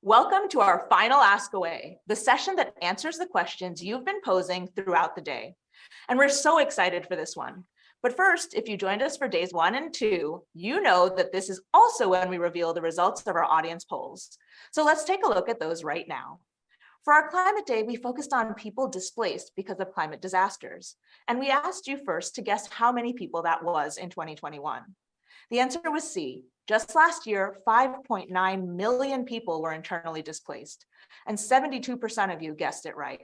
Welcome to our final Ask Away, the session that answers the questions you've been posing throughout the day. And we're so excited for this one. But first, if you joined us for days 1 and 2, you know that this is also when we reveal the results of our audience polls. So let's take a look at those right now. For our climate day, we focused on people displaced because of climate disasters. And we asked you first to guess how many people that was in 2021. The answer was C. Just last year, 5.9 million people were internally displaced, and 72% of you guessed it right.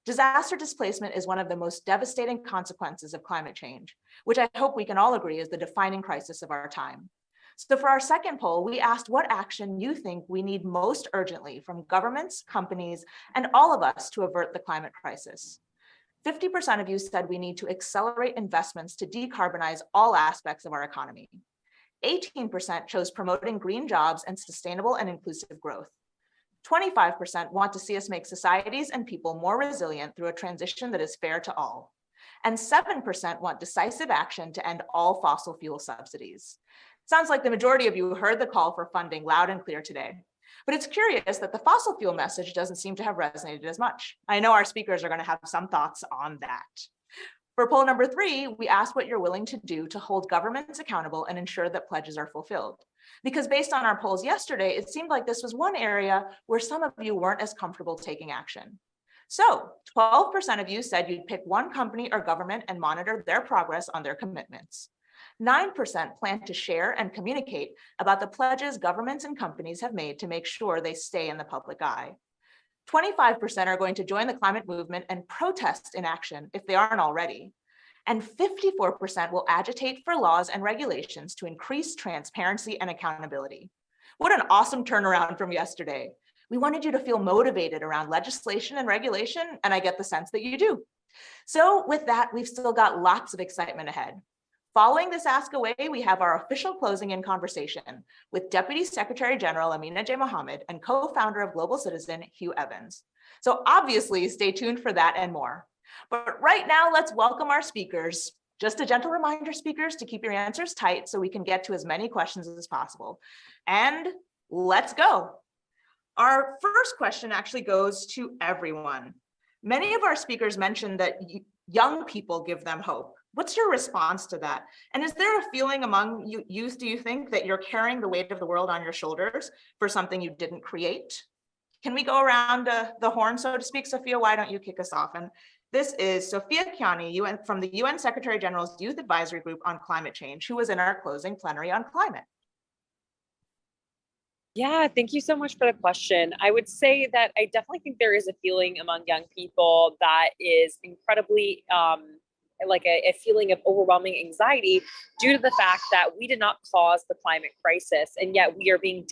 Disaster displacement is one of the most devastating consequences of climate change, which I hope we can all agree is the defining crisis of our time. So for our second poll, we asked what action you think we need most urgently from governments, companies, and all of us to avert the climate crisis. 50% of you said we need to accelerate investments to decarbonize all aspects of our economy. 18% chose promoting green jobs and sustainable and inclusive growth. 25% want to see us make societies and people more resilient through a transition that is fair to all. And 7% want decisive action to end all fossil fuel subsidies. Sounds like the majority of you heard the call for funding loud and clear today. But it's curious that the fossil fuel message doesn't seem to have resonated as much. I know our speakers are going to have some thoughts on that. For poll number 3, we asked what you're willing to do to hold governments accountable and ensure that pledges are fulfilled. Because based on our polls yesterday, it seemed like this was one area where some of you weren't as comfortable taking action. So 12% of you said you'd pick one company or government and monitor their progress on their commitments. 9% plan to share and communicate about the pledges governments and companies have made to make sure they stay in the public eye. 25% are going to join the climate movement and protest in action if they aren't already. And 54% will agitate for laws and regulations to increase transparency and accountability. What an awesome turnaround from yesterday. We wanted you to feel motivated around legislation and regulation, and I get the sense that you do. So with that, we've still got lots of excitement ahead. Following this Ask Away, we have our official closing in conversation with Deputy Secretary General Amina J. Mohammed and co-founder of Global Citizen, Hugh Evans. So obviously stay tuned for that and more. But right now, let's welcome our speakers. Just a gentle reminder, speakers, to keep your answers tight so we can get to as many questions as possible. And let's go. Our first question actually goes to everyone. Many of our speakers mentioned that young people give them hope. What's your response to that? And is there a feeling among youth, do you think, that you're carrying the weight of the world on your shoulders for something you didn't create? Can we go around the horn, so to speak? Sophia, why don't you kick us off? And this is Sophia Kiani from the UN Secretary General's Youth Advisory Group on Climate Change, who was in our closing plenary on climate. Yeah, thank you so much for the question. I would say that I definitely think there is a feeling among young people that is incredibly like a feeling of overwhelming anxiety due to the fact that we did not cause the climate crisis, and yet we are being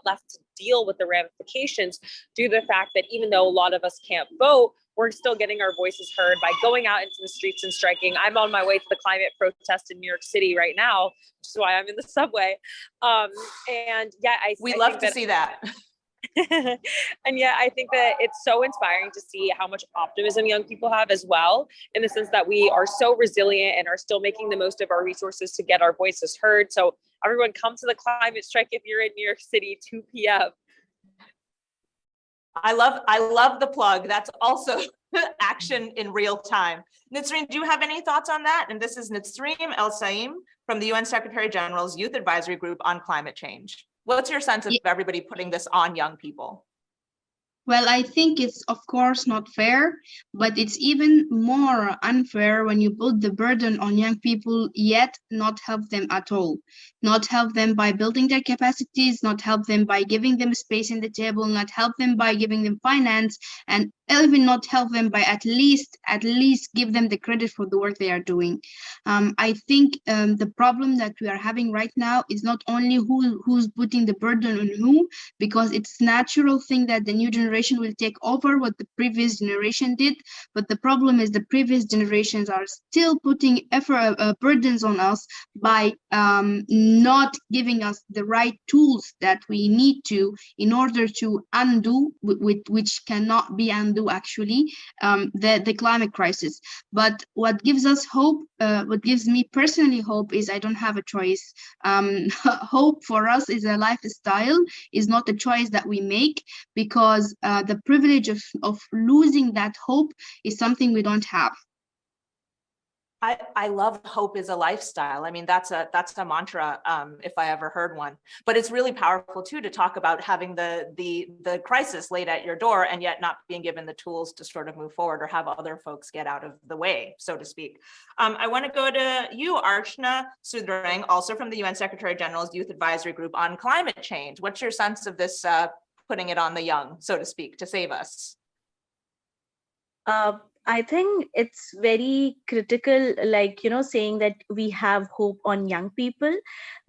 left to deal with the ramifications due to the fact that even though a lot of us can't vote, we're still getting our voices heard by going out into the streets and striking. I'm on my way to the climate protest in New York City right now, which is why I'm in the subway. And yeah, we love to see that. And yeah, I think that it's so inspiring to see how much optimism young people have as well, in the sense that we are so resilient and are still making the most of our resources to get our voices heard. So everyone come to the climate strike if you're in New York City, 2 p.m. I love the plug. That's also action in real time. Nisreen, do you have any thoughts on that? And this is Nisreen El Saim from the UN Secretary General's Youth Advisory Group on Climate Change. What's your sense of everybody putting this on young people? Well, I think it's of course not fair, but it's even more unfair when you put the burden on young people yet not help them at all. Not help them by building their capacities, not help them by giving them space in the table, not help them by giving them finance, and even not help them by at least give them the credit for the work they are doing. I think the problem that we are having right now is not only who's putting the burden on who, because it's natural thing that the new generation will take over what the previous generation did, but the problem is the previous generations are still putting burdens on us by not giving us the right tools that we need to in order to undo which cannot be undone do actually, the climate crisis. But what gives us hope, what gives me personally hope, is I don't have a choice. Hope for us is a lifestyle, is not a choice that we make, because the privilege of losing that hope is something we don't have. I love hope is a lifestyle. I mean, that's a mantra, if I ever heard one. But it's really powerful too to talk about having the crisis laid at your door and yet not being given the tools to sort of move forward or have other folks get out of the way, so to speak. I want to go to you, Archana Sudhrang, also from the UN Secretary General's Youth Advisory Group on Climate Change. What's your sense of this putting it on the young, so to speak, to save us? I think it's very critical, like, saying that we have hope on young people,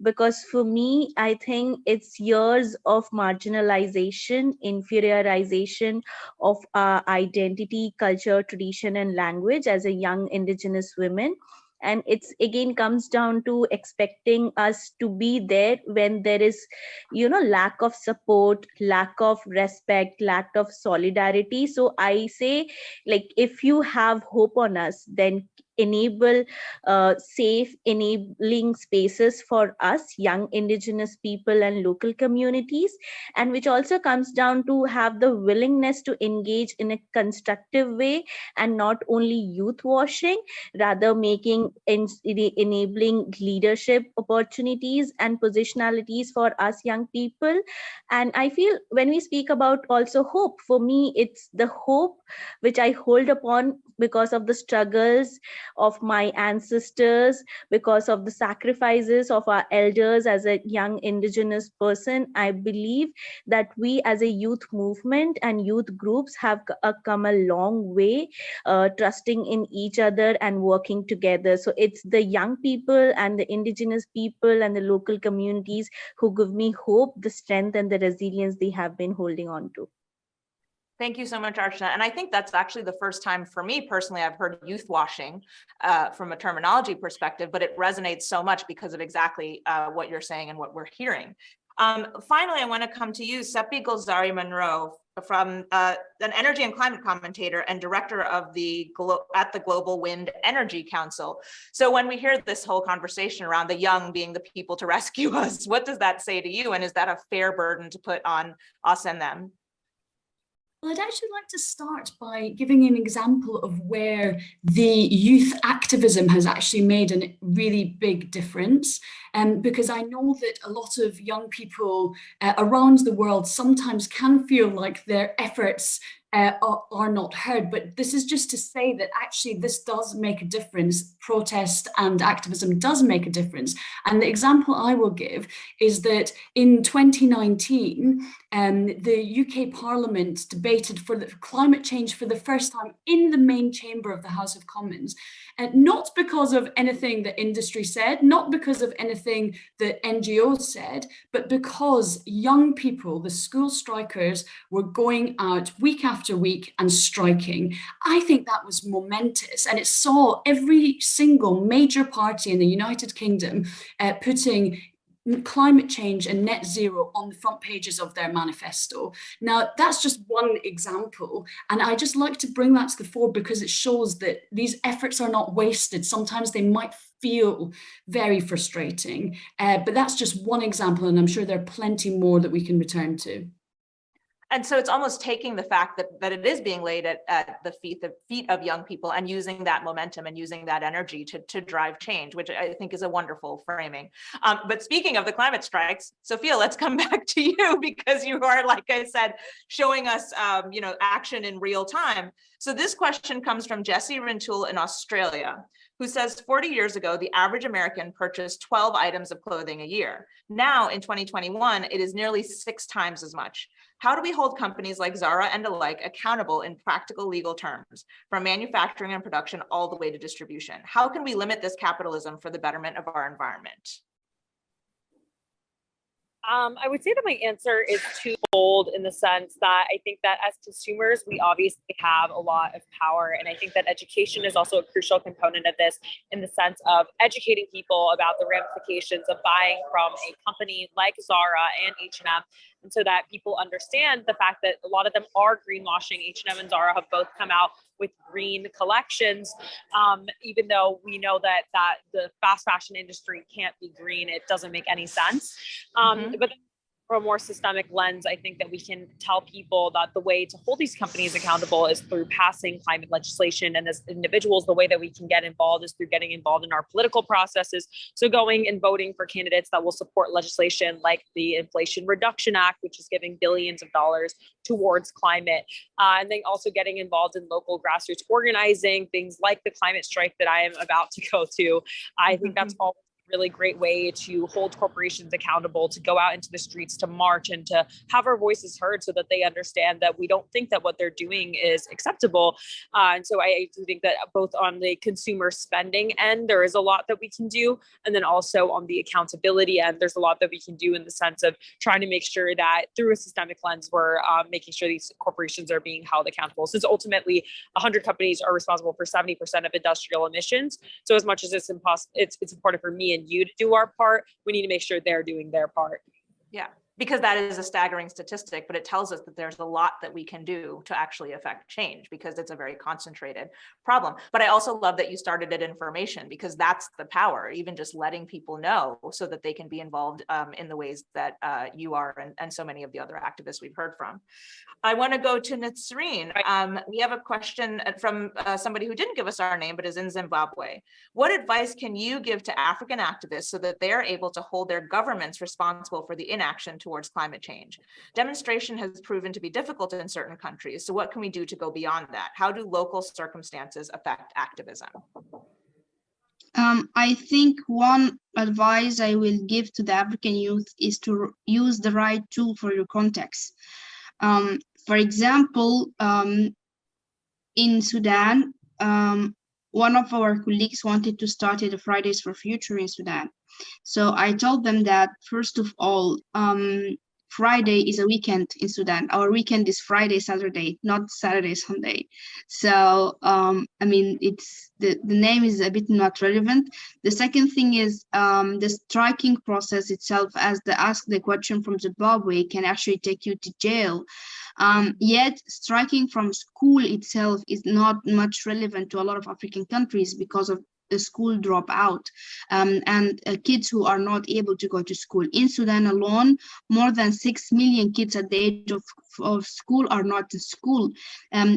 because for me, I think it's years of marginalization, inferiorization of our identity, culture, tradition, and language as a young Indigenous women. And it's again comes down to expecting us to be there when there is, lack of support, lack of respect, lack of solidarity. So I say, like, if you have hope on us, then enable safe, enabling spaces for us, young Indigenous people and local communities, and which also comes down to have the willingness to engage in a constructive way and not only youth washing, rather making enabling leadership opportunities and positionalities for us young people. And I feel when we speak about also hope, for me, it's the hope which I hold upon because of the struggles of my ancestors, because of the sacrifices of our elders. As a young Indigenous person, I believe that we as a youth movement and youth groups have come a long way, trusting in each other and working together. So it's the young people and the Indigenous people and the local communities who give me hope, the strength and the resilience they have been holding on to. Thank you so much, Archana. And I think that's actually the first time for me personally I've heard youth washing from a terminology perspective, but it resonates so much because of exactly what you're saying and what we're hearing. Finally, I want to come to you, Seppi Gulzari Monroe, from an energy and climate commentator and director of at the Global Wind Energy Council. So when we hear this whole conversation around the young being the people to rescue us, what does that say to you? And is that a fair burden to put on us and them? Well, I'd actually like to start by giving an example of where the youth activism has actually made a really big difference. Because I know that a lot of young people around the world sometimes can feel like their efforts are not heard. But this is just to say that actually this does make a difference. Protest and activism does make a difference. And the example I will give is that in 2019, the UK Parliament debated for the climate change for the first time in the main chamber of the House of Commons. And not because of anything that industry said, not because of anything that NGOs said, but because young people, the school strikers, were going out week after week and striking. I think that was momentous, and it saw every single major party in the United Kingdom putting climate change and net zero on the front pages of their manifesto. Now, that's just one example, and I just like to bring that to the fore because it shows that these efforts are not wasted. Sometimes they might feel very frustrating, but that's just one example, and I'm sure there are plenty more that we can return to. And so it's almost taking the fact that it is being laid at the feet of young people and using that momentum and using that energy to drive change, which I think is a wonderful framing. But speaking of the climate strikes, Sophia, let's come back to you because you are, like I said, showing us action in real time. So this question comes from Jesse Rintoul in Australia, who says 40 years ago, the average American purchased 12 items of clothing a year. Now in 2021, it is nearly 6 times as much. How do we hold companies like Zara and alike accountable in practical legal terms, from manufacturing and production all the way to distribution? How can we limit this capitalism for the betterment of our environment? I would say that my answer is twofold in the sense that I think that as consumers, we obviously have a lot of power. And I think that education is also a crucial component of this in the sense of educating people about the ramifications of buying from a company like Zara and H&M and so that people understand the fact that a lot of them are greenwashing. H&M and Zara have both come out with green collections, even though we know that the fast fashion industry can't be green. It doesn't make any sense. But from a more systemic lens, I think that we can tell people that the way to hold these companies accountable is through passing climate legislation. And as individuals, the way that we can get involved is through getting involved in our political processes. So going and voting for candidates that will support legislation like the Inflation Reduction Act, which is giving billions of dollars towards climate. And then also getting involved in local grassroots organizing, things like the climate strike that I am about to go to. I think that's all really great way to hold corporations accountable, to go out into the streets, to march, and to have our voices heard so that they understand that we don't think that what they're doing is acceptable. And so I do think that both on the consumer spending end, there is a lot that we can do. And then also on the accountability end, there's a lot that we can do in the sense of trying to make sure that through a systemic lens, we're making sure these corporations are being held accountable. Since ultimately 100 companies are responsible for 70% of industrial emissions. So as much as it's important for me and you to do our part, we need to make sure they're doing their part. Yeah, because that is a staggering statistic, but it tells us that there's a lot that we can do to actually affect change, because it's a very concentrated problem. But I also love that you started at information, because that's the power, even just letting people know so that they can be involved in the ways that you are and so many of the other activists we've heard from. I want to go to Nasreen. We have a question from somebody who didn't give us our name, but is in Zimbabwe. What advice can you give to African activists so that they're able to hold their governments responsible for the inaction towards climate change? Demonstration has proven to be difficult in certain countries. So what can we do to go beyond that? How do local circumstances affect activism? I think one advice I will give to the African youth is to use the right tool for your context. For example, in Sudan, one of our colleagues wanted to start the Fridays for Future in Sudan. So I told them that, first of all, Friday is a weekend in Sudan. Our weekend is Friday, Saturday, not Saturday, Sunday. So, I mean, it's the name is a bit not relevant. The second thing is the striking process itself, as the ask the question from Zimbabwe, can actually take you to jail. Yet striking from school itself is not much relevant to a lot of African countries because of the school dropout and kids who are not able to go to school. In Sudan alone, more than 6 million kids at the age of school are not in school.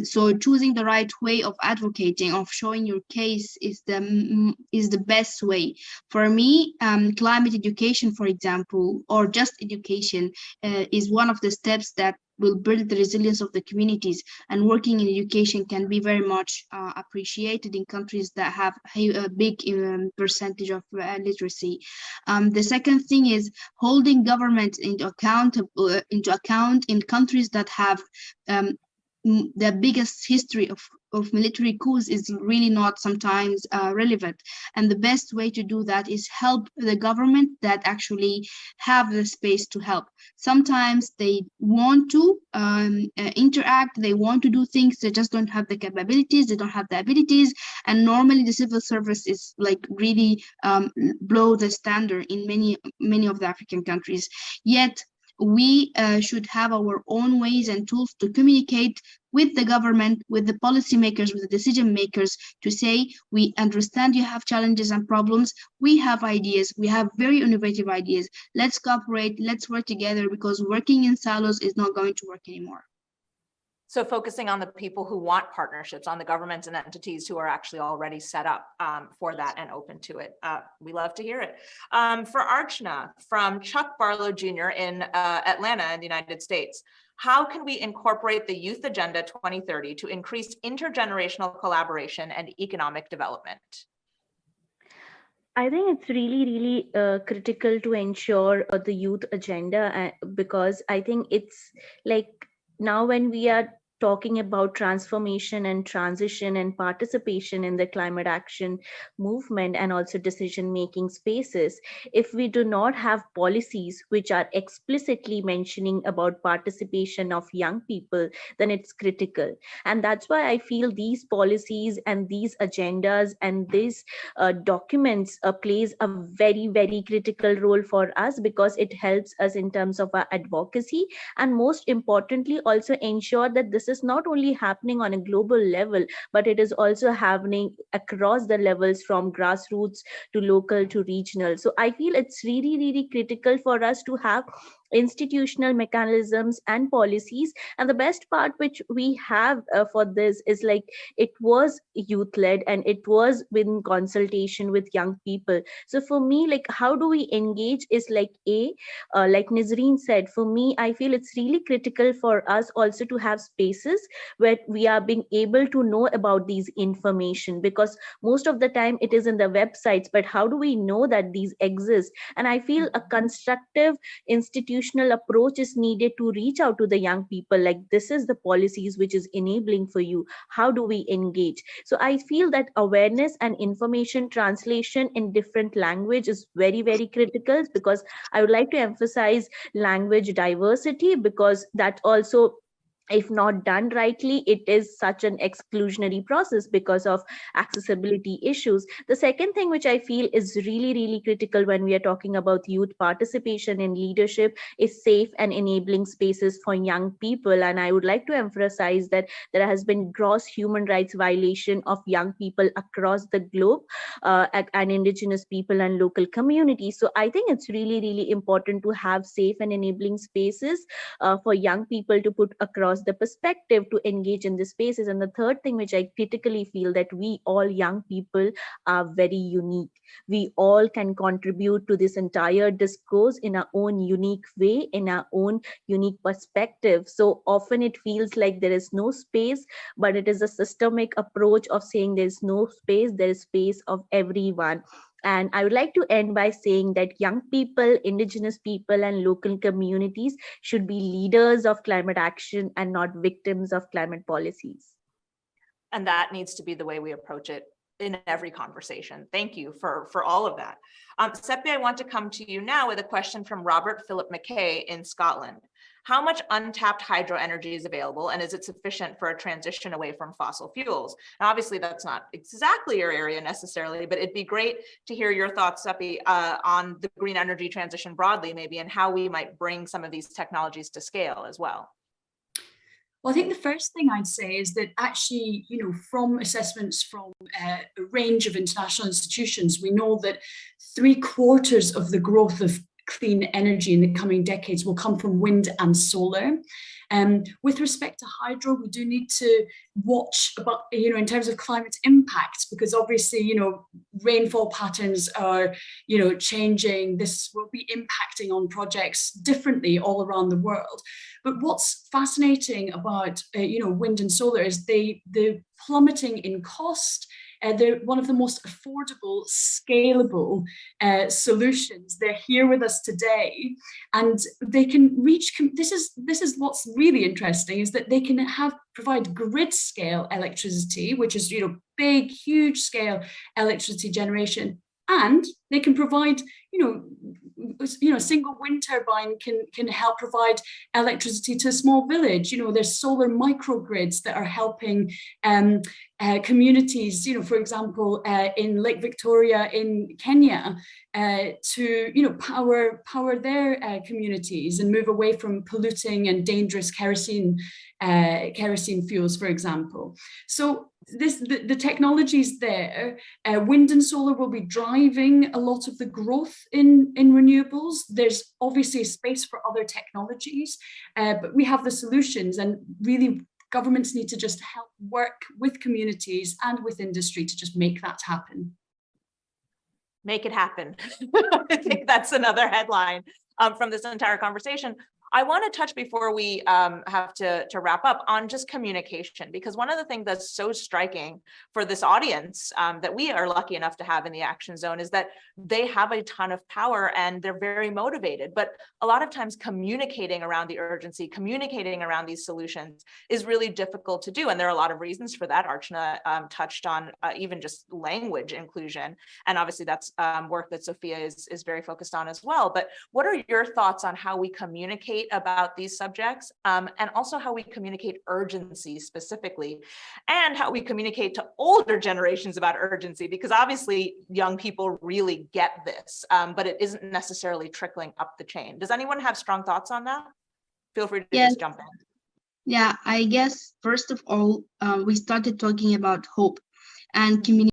So choosing the right way of advocating, of showing your case is the best way. For me, climate education, for example, or just education is one of the steps that will build the resilience of the communities, and working in education can be very much appreciated in countries that have a big percentage of literacy. The second thing is holding governments into account in countries that have the biggest history of military coups is really not sometimes relevant. And the best way to do that is help the government that actually have the space to help. Sometimes they want to interact, they want to do things, they just don't have the capabilities, they don't have the abilities. And normally the civil service is like really below the standard in many of the African countries. Yet we should have our own ways and tools to communicate with the government, with the policymakers, with the decision makers, to say, we understand you have challenges and problems, we have ideas, we have very innovative ideas, let's cooperate, let's work together, because working in silos is not going to work anymore. So focusing on the people who want partnerships, on the governments and entities who are actually already set up for that and open to it. We love to hear it. For Archana, from Chuck Barlow Jr. in Atlanta in the United States, how can we incorporate the Youth Agenda 2030 to increase intergenerational collaboration and economic development? I think it's really critical to ensure the youth agenda because I think it's like now when we are talking about transformation and transition and participation in the climate action movement and also decision-making spaces, if we do not have policies which are explicitly mentioning about participation of young people, then it's critical. And that's why I feel these policies and these agendas and these documents plays a very, very critical role for us, because it helps us in terms of our advocacy, and most importantly also ensure that this is not only happening on a global level, but it is also happening across the levels from grassroots to local to regional. So I feel it's really, really critical for us to have institutional mechanisms and policies. And the best part which we have for this is like, it was youth led and it was in consultation with young people. So for me, like, how do we engage is like like Nizreen said, for me, I feel it's really critical for us also to have spaces where we are being able to know about these information, because most of the time it is in the websites, but how do we know that these exist? And I feel a constructive institutional approach is needed to reach out to the young people, like, this is the policies which is enabling for you, how do we engage? So I feel that awareness and information translation in different language is very, very critical, because I would like to emphasize language diversity, because that also, if not done rightly, it is such an exclusionary process because of accessibility issues. The second thing which I feel is really, really critical when we are talking about youth participation in leadership is safe and enabling spaces for young people. And I would like to emphasize that there has been gross human rights violation of young people across the globe, and indigenous people and local communities. So I think it's really, really important to have safe and enabling spaces for young people to put across the perspective to engage in the spaces. And the third thing which I critically feel, that we all young people are very unique. We all can contribute to this entire discourse in our own unique way, in our own unique perspective. So often it feels like there is no space, but it is a systemic approach of saying there's no space, there is space of everyone. And I would like to end by saying that young people, indigenous people, and local communities should be leaders of climate action and not victims of climate policies. And that needs to be the way we approach it in every conversation. Thank you for all of that. Seppi, I want to come to you now with a question from Robert Philip McKay in Scotland. How much untapped hydro energy is available, and is it sufficient for a transition away from fossil fuels? Now, obviously, that's not exactly your area necessarily, but it'd be great to hear your thoughts, Seppi, on the green energy transition broadly, maybe, and how we might bring some of these technologies to scale as well. Well, I think the first thing I'd say is that actually, from assessments from a range of international institutions, we know that 3/4 of the growth of clean energy in the coming decades will come from wind and solar. With respect to hydro, we do need to watch about, in terms of climate impacts, because obviously, rainfall patterns are, changing. This will be impacting on projects differently all around the world. But what's fascinating about, wind and solar is the plummeting in cost. They're one of the most affordable, scalable solutions. They're here with us today, and they can reach. This is what's really interesting, is that they can provide grid scale electricity, which is big, huge scale electricity generation, and they can provide a single wind turbine can help provide electricity to a small village. There's solar microgrids that are helping communities, for example, in Lake Victoria in Kenya, to power their communities and move away from polluting and dangerous kerosene fuels, for example. So the technology's there. Wind and solar will be driving a lot of the growth in renewables. There's obviously a space for other technologies, but we have the solutions, and really governments need to just help work with communities and with industry to just make that happen. Make it happen. I think that's another headline from this entire conversation. I want to touch before we have to wrap up on just communication, because one of the things that's so striking for this audience that we are lucky enough to have in the Action Zone is that they have a ton of power and they're very motivated. But a lot of times communicating around the urgency, communicating around these solutions is really difficult to do. And there are a lot of reasons for that. Archana touched on even just language inclusion. And obviously that's work that Sophia is very focused on as well. But what are your thoughts on how we communicate about these subjects, and also how we communicate urgency specifically, and how we communicate to older generations about urgency, because obviously young people really get this, but it isn't necessarily trickling up the chain. Does anyone have strong thoughts on that? Feel free to Yes. just jump in. Yeah, I guess first of all, we started talking about hope and communication.